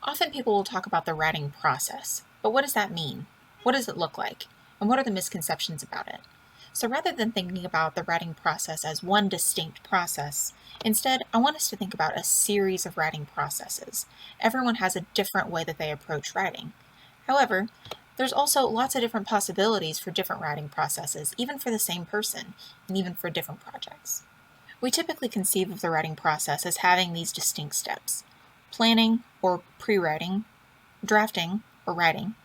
Often people will talk about the writing process, but what does that mean? What does it look like? And what are the misconceptions about it? So rather than thinking about the writing process as one distinct process, instead, I want us to think about a series of writing processes. Everyone has a different way that they approach writing. However, there's also lots of different possibilities for different writing processes, even for the same person, and even for different projects. We typically conceive of the writing process as having these distinct steps: planning or pre-writing, drafting or writing,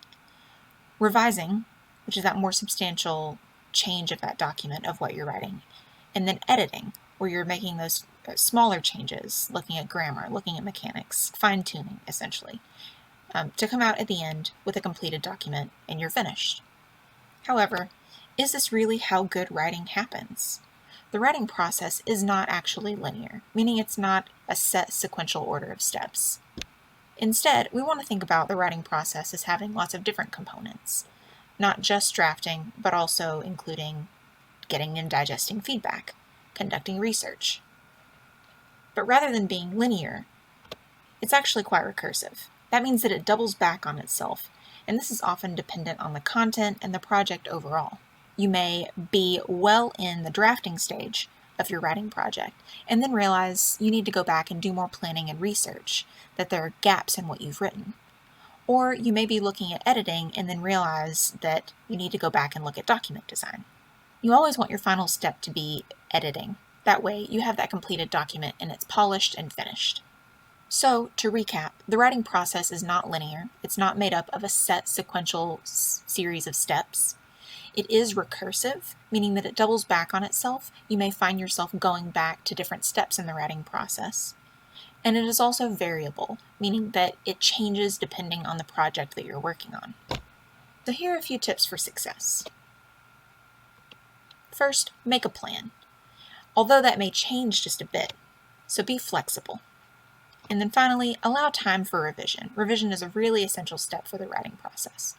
revising, which is that more substantial change of that document of what you're writing, and then editing, where you're making those smaller changes, looking at grammar, looking at mechanics, fine-tuning, essentially, to come out at the end with a completed document and you're finished. However, is this really how good writing happens? The writing process is not actually linear, meaning it's not a set sequential order of steps. Instead, we want to think about the writing process as having lots of different components, not just drafting, but also including getting and digesting feedback, conducting research. But rather than being linear, it's actually quite recursive. That means that it doubles back on itself, and this is often dependent on the content and the project overall. You may be well in the drafting stage of your writing project and then realize you need to go back and do more planning and research, that there are gaps in what you've written. Or you may be looking at editing and then realize that you need to go back and look at document design. You always want your final step to be editing. That way you have that completed document and it's polished and finished. So, to recap, the writing process is not linear. It's not made up of a set sequential series of steps. It is recursive, meaning that it doubles back on itself. You may find yourself going back to different steps in the writing process. And it is also variable, meaning that it changes depending on the project that you're working on. So here are a few tips for success. First, make a plan. Although that may change just a bit, so be flexible. And then finally, allow time for revision. Revision is a really essential step for the writing process.